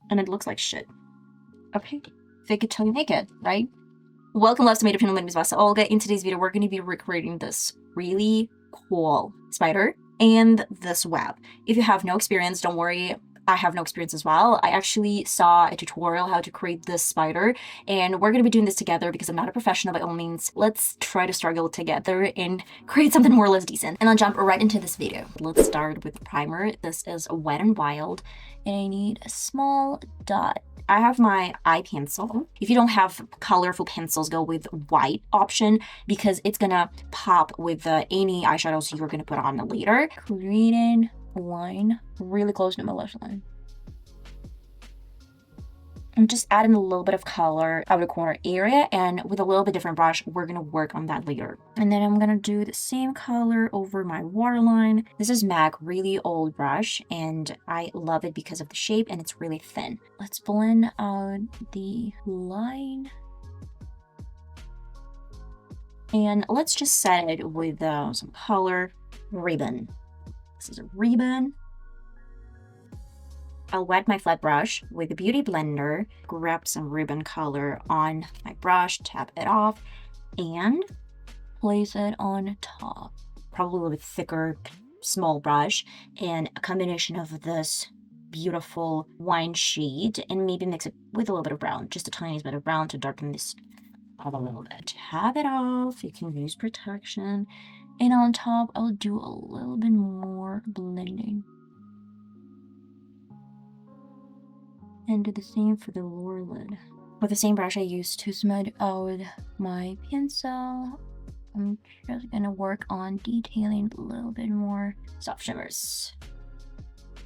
and it looks like shit. Okay, fake it till you make it, right? Welcome, loves, to my channel. My name is VassaOlga. In today's video, we're going to be recreating this really cool spider and this web. If you have no experience, don't worry. I have no experience as well. I actually saw a tutorial how to create this spider, and we're going to be doing this together because I'm not a professional by all means. Let's try to struggle together and create something more or less decent. And I'll jump right into this video. Let's start with the primer. This is Wet n Wild, and I need a small dot. I have my eye pencil. If you don't have colorful pencils, go with white option because it's gonna pop with any eyeshadows you're gonna put on later. Creating a line really close to my lash line. I'm just adding a little bit of color out of the corner area, and with a little bit different brush, we're gonna work on that later. And then I'm gonna do the same color over my waterline. This is MAC, really old brush, and I love it because of the shape and it's really thin. Let's blend out the line. And let's just set it with some color ribbon. This is a ribbon. I'll wet my flat brush with a beauty blender, grab some ribbon color on my brush, tap it off, and place it on top. Probably a little bit thicker, small brush, and a combination of this beautiful wine shade, and maybe mix it with a little bit of brown, just a tiny bit of brown to darken this up a little bit. Tap it off, you can use protection, and on top, I'll do a little bit more blending. And do the same for the lower lid. With the same brush I used to smudge out my pencil, I'm just gonna work on detailing a little bit more soft shimmers.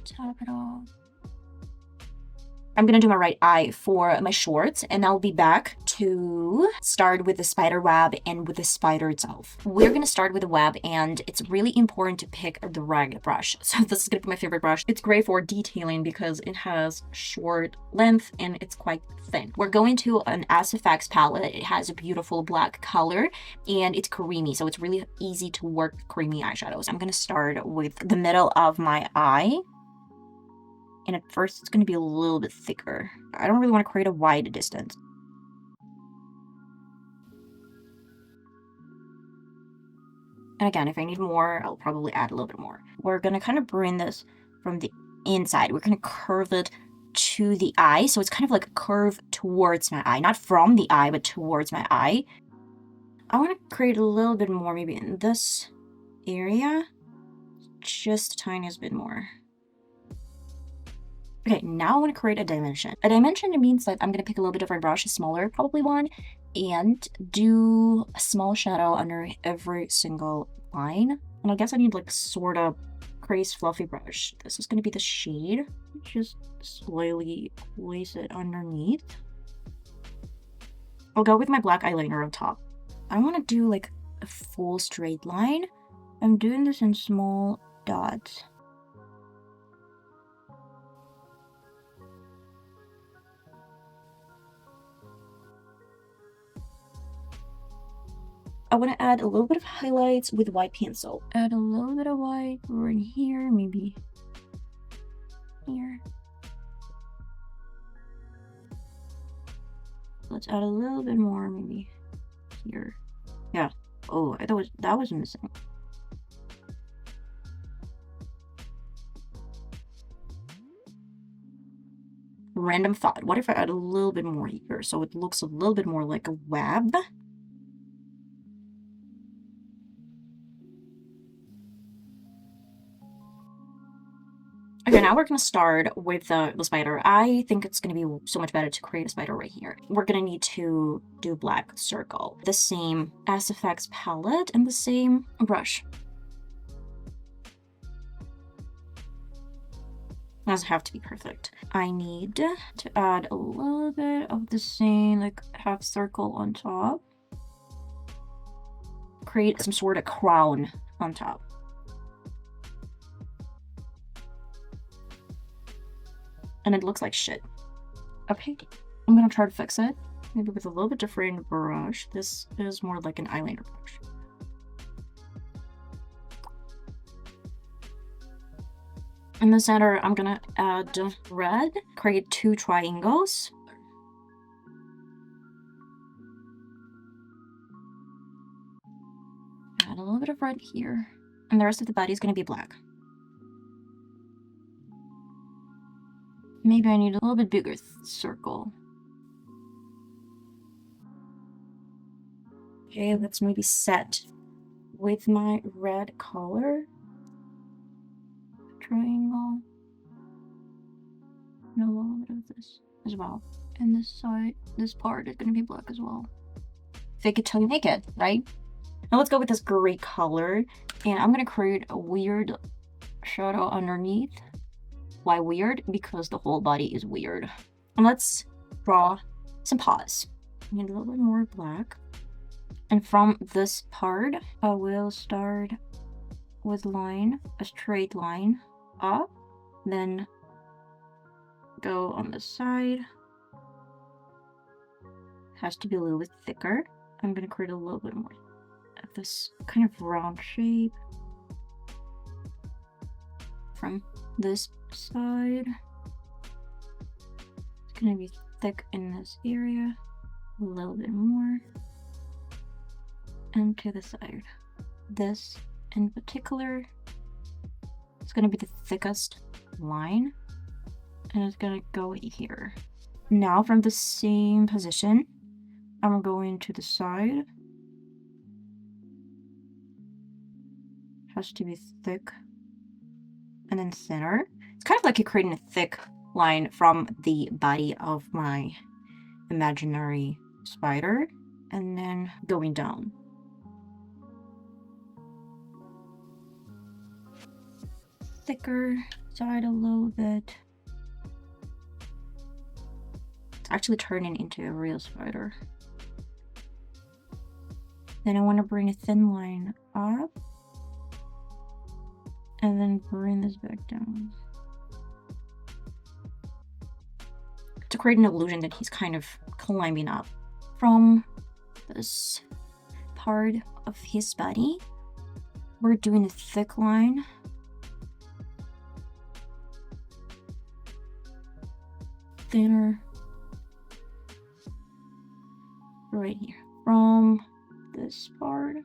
Tap it off. I'm gonna do my right eye for my shorts, and I'll be back to start with the spider web and with the spider itself. We're gonna start with the web, and it's really important to pick the right brush. So this is gonna be my favorite brush. It's great for detailing because it has short length and it's quite thin. We're going to an SFX palette. It has a beautiful black color and it's creamy, so it's really easy to work creamy eyeshadows. I'm gonna start with the middle of my eye. And at first, it's going to be a little bit thicker. I don't really want to create a wide distance. And again, if I need more, I'll probably add a little bit more. We're going to kind of bring this from the inside. We're going to curve it to the eye. So it's kind of like a curve towards my eye. Not from the eye, but towards my eye. I want to create a little bit more, maybe in this area. Just the tiniest bit more. Okay, now I want to create a dimension. A dimension means that I'm going to pick a little bit different brush, a smaller probably one, and do a small shadow under every single line. And I guess I need like sort of crazy fluffy brush. This is going to be the shade. Just slowly place it underneath. I'll go with my black eyeliner on top. I want to do like a full straight line. I'm doing this in small dots. I want to add a little bit of highlights with white pencil. Add a little bit of white right here, maybe here. Let's add a little bit more, maybe here. Yeah. Oh, I thought that was missing. Random thought. What if I add a little bit more here so it looks a little bit more like a web? Okay, now we're going to start with the spider. I think it's going to be so much better to create a spider right here. We're going to need to do black circle, the same SFX palette, and the same brush. Doesn't have to be perfect. I need to add a little bit of the same, like half circle on top. Create some sort of crown on top. And it looks like shit. Okay, I'm gonna try to fix it. Maybe with a little bit different brush. This is more like an eyeliner brush. In the center, I'm gonna add red, create 2 triangles. Add a little bit of red here. And the rest of the body is gonna be black. Maybe I need a little bit bigger circle. Okay, let's maybe set with my red color. Triangle. And a little bit of this as well. And this side, this part is gonna be black as well. Fake it till you make it, right? Now let's go with this gray color. And I'm gonna create a weird shadow underneath. Why weird? Because the whole body is weird. And let's draw some paws. I need a little bit more black. And from this part, I will start with line, a straight line up, then go on the side. Has to be a little bit thicker. I'm gonna create a little bit more of this kind of round shape from this side. It's gonna be thick in this area, a little bit more, and to the side. This in particular is gonna be the thickest line, and it's gonna go here. Now from the same position, I'm going to the side. Has to be thick, and then center. It's kind of like you're creating a thick line from the body of my imaginary spider, and then going down. Thicker side a little bit. It's actually turning into a real spider. Then I want to bring a thin line up, and then bring this back down to create an illusion that he's kind of climbing up. From this part of his body, we're doing a thick line. Thinner. Right here. From this part.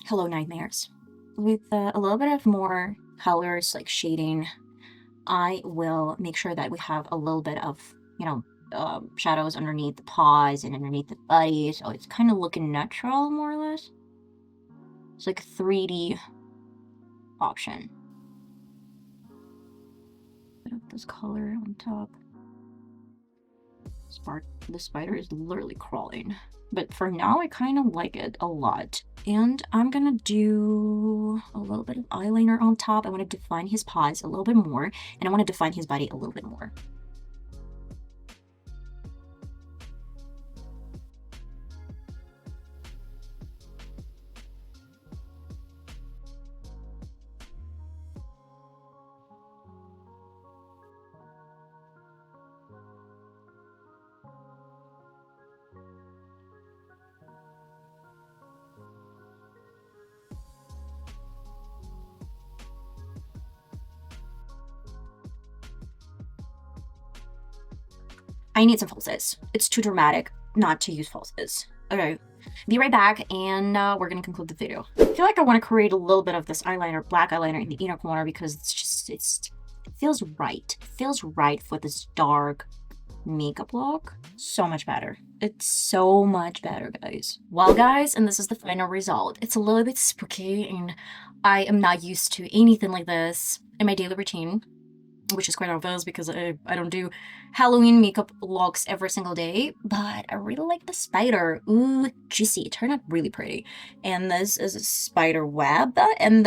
Hello, nightmares. With a little bit of more colors, like shading, I will make sure that we have a little bit of, shadows underneath the paws and underneath the body, so it's kind of looking natural, more or less. It's like a 3D option. Bit of this color on top. The spider is literally crawling, but for now I kind of like it a lot. And I'm gonna do a little bit of eyeliner on top. I want to define his paws a little bit more, and I want to define his body a little bit more. I need some falsies. It's too dramatic not to use falsies. Okay, be right back, and we're gonna conclude the video. I feel like I want to create a little bit of this eyeliner, black eyeliner in the inner corner, because it feels right. It feels right for this dark makeup look. So much better. It's so much better, guys. Well, guys, and this is the final result. It's a little bit spooky, and I am not used to anything like this in my daily routine, which is quite obvious because I don't do Halloween makeup looks every single day, but I really like the spider. Ooh, juicy. It turned out really pretty. And this is a spider web, and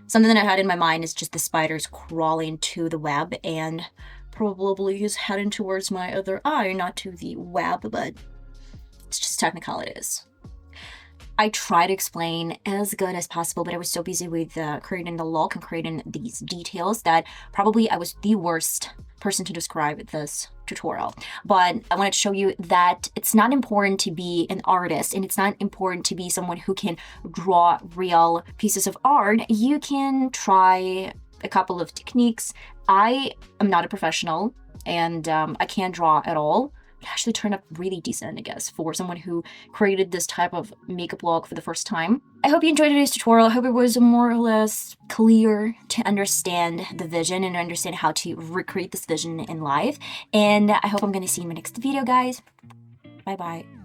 something that I had in my mind is just the spiders crawling to the web, and probably is heading towards my other eye, not to the web, but it's just technicalities. I try to explain as good as possible, but I was so busy with creating the look and creating these details that probably I was the worst person to describe this tutorial. But I wanted to show you that it's not important to be an artist, and it's not important to be someone who can draw real pieces of art. You can try a couple of techniques. I am not a professional, and I can't draw at all. It actually turned out really decent, I guess, for someone who created this type of makeup look for the first time. I hope you enjoyed today's tutorial. I hope it was more or less clear to understand the vision and understand how to recreate this vision in life. And I hope I'm going to see you in my next video, guys. Bye-bye.